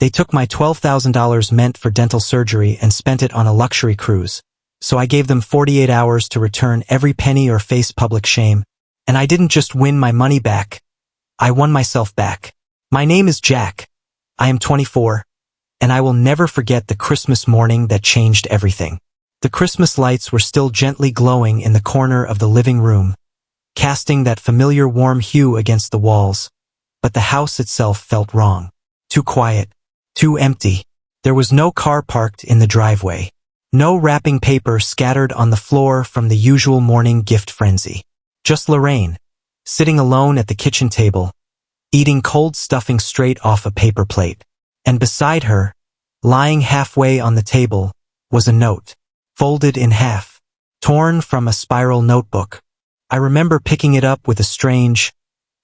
They took my $12,000 meant for dental surgery and spent it on a luxury cruise. So I gave them 48 hours to return every penny or face public shame. And I didn't just win my money back. I won myself back. My name is Jack. I am 24. And I will never forget the Christmas morning that changed everything. The Christmas lights were still gently glowing in the corner of the living room, casting that familiar warm hue against the walls. But the house itself felt wrong. Too quiet. Too empty. There was no car parked in the driveway. No wrapping paper scattered on the floor from the usual morning gift frenzy. Just Lorraine, sitting alone at the kitchen table, eating cold stuffing straight off a paper plate. And beside her, lying halfway on the table, was a note, folded in half, torn from a spiral notebook. I remember picking it up with a strange,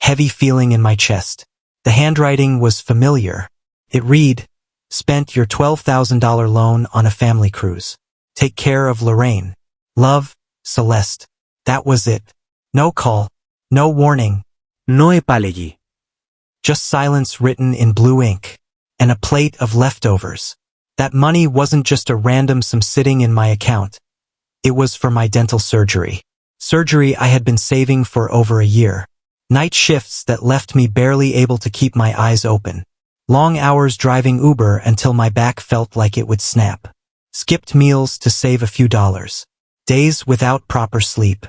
heavy feeling in my chest. The handwriting was familiar. It read, "Spent your $12,000 loan on a family cruise. Take care of Lorraine. Love, Celeste." That was it. No call. No warning. No apology. Just silence written in blue ink. And a plate of leftovers. That money wasn't just a random sum sitting in my account. It was for my dental surgery. Surgery I had been saving for over a year. Night shifts that left me barely able to keep my eyes open. Long hours driving Uber until my back felt like it would snap. Skipped meals to save a few dollars. Days without proper sleep.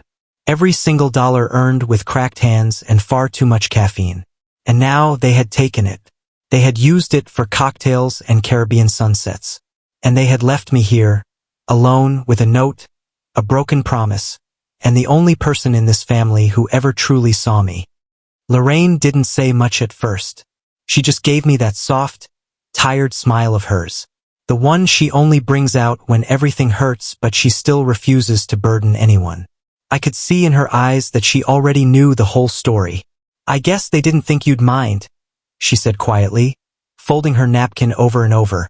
Every single dollar earned with cracked hands and far too much caffeine. And now they had taken it. They had used it for cocktails and Caribbean sunsets. And they had left me here, alone with a note, a broken promise, and the only person in this family who ever truly saw me. Lorraine didn't say much at first. She just gave me that soft, tired smile of hers. The one she only brings out when everything hurts but she still refuses to burden anyone. I could see in her eyes that she already knew the whole story. "I guess they didn't think you'd mind," she said quietly, folding her napkin over and over.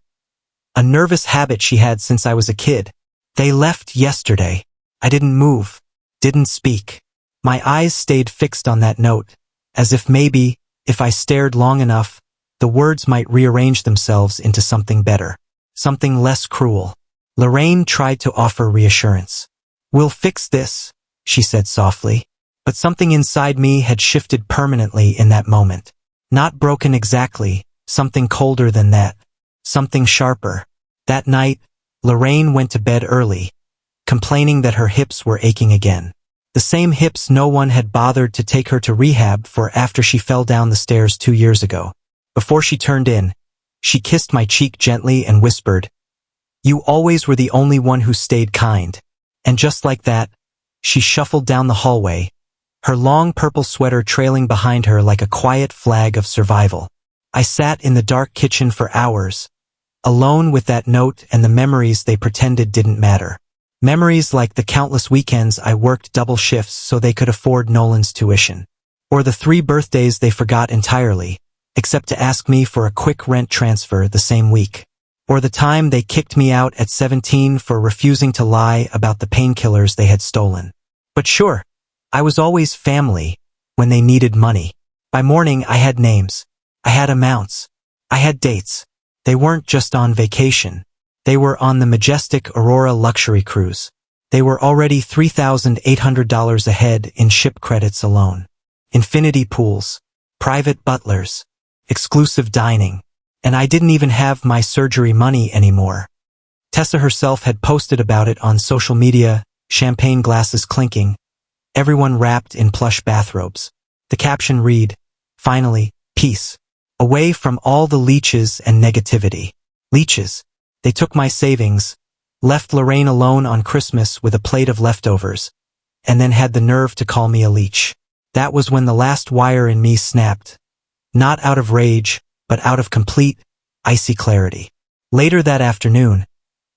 A nervous habit she had since I was a kid. "They left yesterday. I didn't move, didn't speak." My eyes stayed fixed on that note, as if maybe, if I stared long enough, the words might rearrange themselves into something better, something less cruel. Lorraine tried to offer reassurance. "We'll fix this," she said softly. But something inside me had shifted permanently in that moment. Not broken exactly, something colder than that, something sharper. That night, Lorraine went to bed early, complaining that her hips were aching again. The same hips no one had bothered to take her to rehab for after she fell down the stairs 2 years ago. Before she turned in, she kissed my cheek gently and whispered, "You always were the only one who stayed kind." And just like that, she shuffled down the hallway, her long purple sweater trailing behind her like a quiet flag of survival. I sat in the dark kitchen for hours, alone with that note and the memories they pretended didn't matter. Memories like the countless weekends I worked double shifts so they could afford Nolan's tuition. Or the 3 birthdays they forgot entirely, except to ask me for a quick rent transfer the same week. Or the time they kicked me out at 17 for refusing to lie about the painkillers they had stolen. But sure, I was always family when they needed money. By morning I had names. I had amounts. I had dates. They weren't just on vacation. They were on the majestic Aurora luxury cruise. They were already $3,800 ahead in ship credits alone. Infinity pools, private butlers, exclusive dining, and I didn't even have my surgery money anymore. Tessa herself had posted about it on social media, champagne glasses clinking, everyone wrapped in plush bathrobes. The caption read, "Finally, peace. Away from all the leeches and negativity." Leeches. They took my savings, left Lorraine alone on Christmas with a plate of leftovers, and then had the nerve to call me a leech. That was when the last wire in me snapped. Not out of rage, but out of complete, icy clarity. Later that afternoon,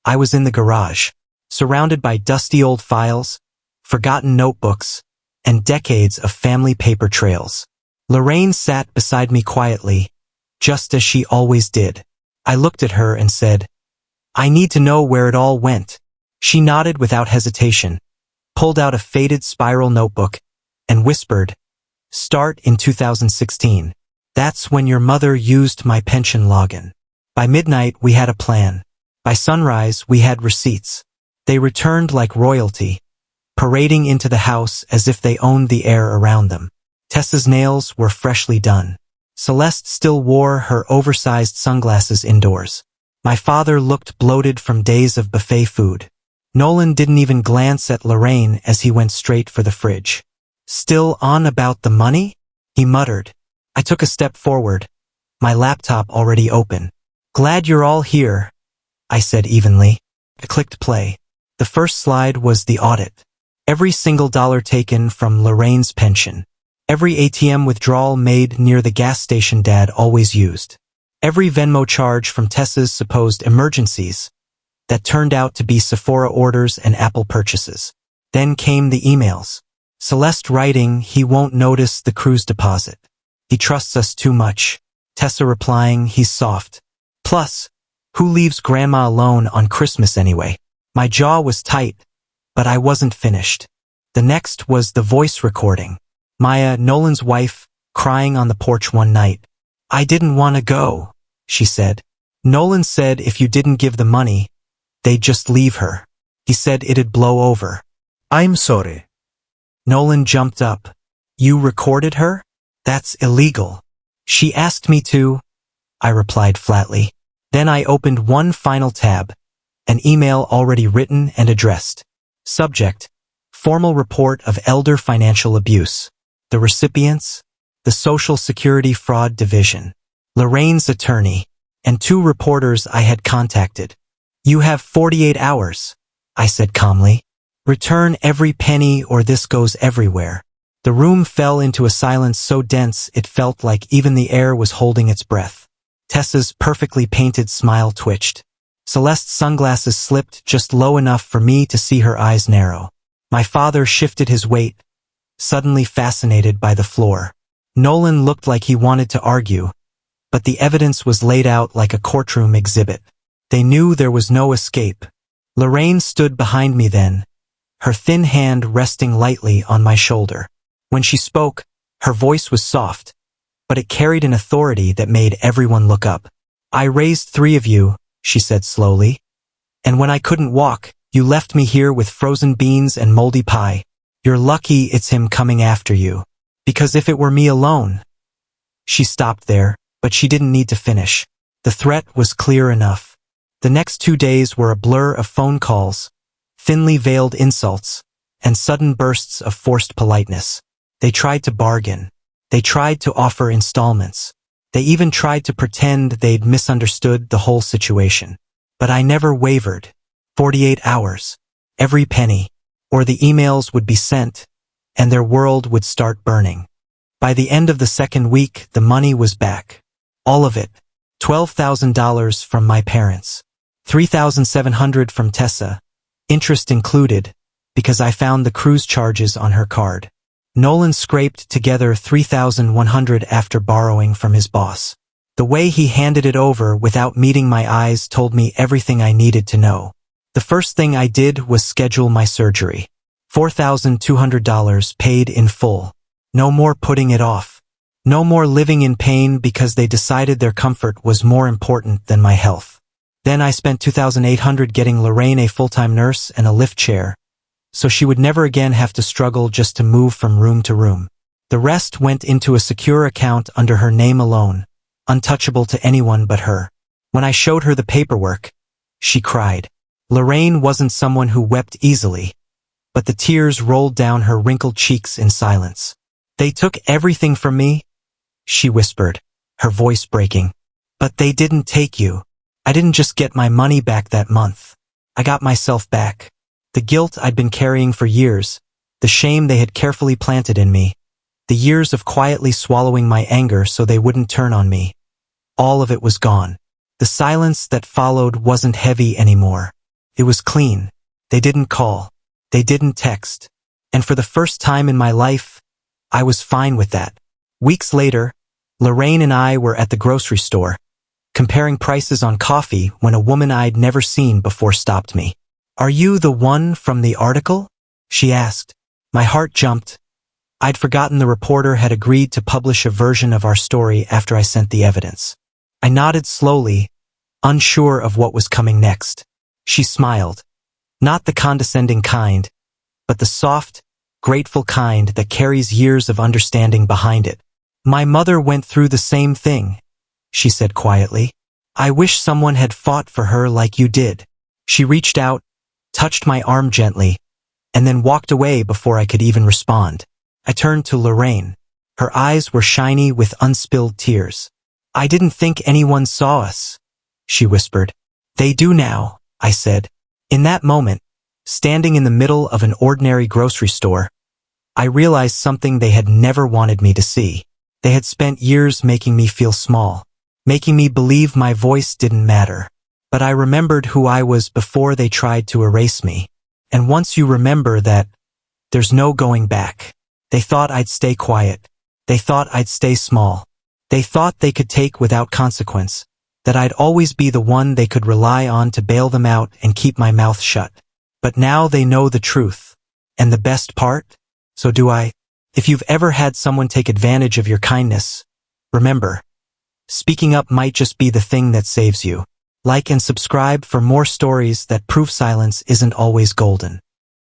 I was in the garage, surrounded by dusty old files, forgotten notebooks, and decades of family paper trails. Lorraine sat beside me quietly, just as she always did. I looked at her and said, "I need to know where it all went." She nodded without hesitation, pulled out a faded spiral notebook, and whispered, "Start in 2016. That's when your mother used my pension login." By midnight, we had a plan. By sunrise, we had receipts. They returned like royalty, parading into the house as if they owned the air around them. Tessa's nails were freshly done. Celeste still wore her oversized sunglasses indoors. My father looked bloated from days of buffet food. Nolan didn't even glance at Lorraine as he went straight for the fridge. "Still on about the money?" he muttered. I took a step forward, my laptop already open. "Glad you're all here," I said evenly. I clicked play. The first slide was the audit. Every single dollar taken from Lorraine's pension. Every ATM withdrawal made near the gas station Dad always used. Every Venmo charge from Tessa's supposed emergencies that turned out to be Sephora orders and Apple purchases. Then came the emails. Celeste writing, "He won't notice the cruise deposit. He trusts us too much." Tessa replying, "He's soft. Plus, who leaves Grandma alone on Christmas anyway?" My jaw was tight, but I wasn't finished. The next was the voice recording. Maya, Nolan's wife, crying on the porch one night. "I didn't want to go," she said. "Nolan said if you didn't give the money, they'd just leave her. He said it'd blow over." "I'm sorry." Nolan jumped up. "You recorded her? That's illegal." "She asked me to," I replied flatly. Then I opened one final tab, an email already written and addressed. Subject: Formal Report of Elder Financial Abuse. The recipients: the Social Security Fraud Division, Lorraine's attorney, and 2 reporters I had contacted. "You have 48 hours, I said calmly. "Return every penny or this goes everywhere." The room fell into a silence so dense it felt like even the air was holding its breath. Tessa's perfectly painted smile twitched. Celeste's sunglasses slipped just low enough for me to see her eyes narrow. My father shifted his weight, suddenly fascinated by the floor. Nolan looked like he wanted to argue, but the evidence was laid out like a courtroom exhibit. They knew there was no escape. Lorraine stood behind me then, her thin hand resting lightly on my shoulder. When she spoke, her voice was soft, but it carried an authority that made everyone look up. "I raised 3 of you," she said slowly. "And when I couldn't walk, you left me here with frozen beans and moldy pie. You're lucky it's him coming after you. Because if it were me alone..." She stopped there, but she didn't need to finish. The threat was clear enough. The next 2 days were a blur of phone calls, thinly veiled insults, and sudden bursts of forced politeness. They tried to bargain. They tried to offer installments. They even tried to pretend they'd misunderstood the whole situation. But I never wavered. 48 hours. Every penny. Or the emails would be sent, and their world would start burning. By the end of the second week, the money was back. All of it. $12,000 from my parents. $3,700 from Tessa, interest included, because I found the cruise charges on her card. Nolan scraped together $3,100 after borrowing from his boss. The way he handed it over without meeting my eyes told me everything I needed to know. The first thing I did was schedule my surgery. $4,200 paid in full. No more putting it off. No more living in pain because they decided their comfort was more important than my health. Then I spent $2,800 getting Lorraine a full-time nurse and a lift chair, so she would never again have to struggle just to move from room to room. The rest went into a secure account under her name alone, untouchable to anyone but her. When I showed her the paperwork, she cried. Lorraine wasn't someone who wept easily, but the tears rolled down her wrinkled cheeks in silence. "They took everything from me," she whispered, her voice breaking. "But they didn't take you. I didn't just get my money back that month. I got myself back. The guilt I'd been carrying for years, the shame they had carefully planted in me, the years of quietly swallowing my anger so they wouldn't turn on me. All of it was gone. The silence that followed wasn't heavy anymore. It was clean. They didn't call. They didn't text. And for the first time in my life, I was fine with that. Weeks later, Lorraine and I were at the grocery store, comparing prices on coffee when a woman I'd never seen before stopped me. "Are you the one from the article?" she asked. My heart jumped. I'd forgotten the reporter had agreed to publish a version of our story after I sent the evidence. I nodded slowly, unsure of what was coming next. She smiled. Not the condescending kind, but the soft, grateful kind that carries years of understanding behind it. My mother went through the same thing, she said quietly. I wish someone had fought for her like you did. She reached out, touched my arm gently, and then walked away before I could even respond. I turned to Lorraine. Her eyes were shiny with unspilled tears. I didn't think anyone saw us, she whispered. They do now, I said. In that moment, standing in the middle of an ordinary grocery store, I realized something they had never wanted me to see. They had spent years making me feel small, making me believe my voice didn't matter. But I remembered who I was before they tried to erase me. And once you remember that, there's no going back. They thought I'd stay quiet. They thought I'd stay small. They thought they could take without consequence, that I'd always be the one they could rely on to bail them out and keep my mouth shut. But now they know the truth. And the best part? So do I. If you've ever had someone take advantage of your kindness, remember, speaking up might just be the thing that saves you. Like and subscribe for more stories that prove silence isn't always golden.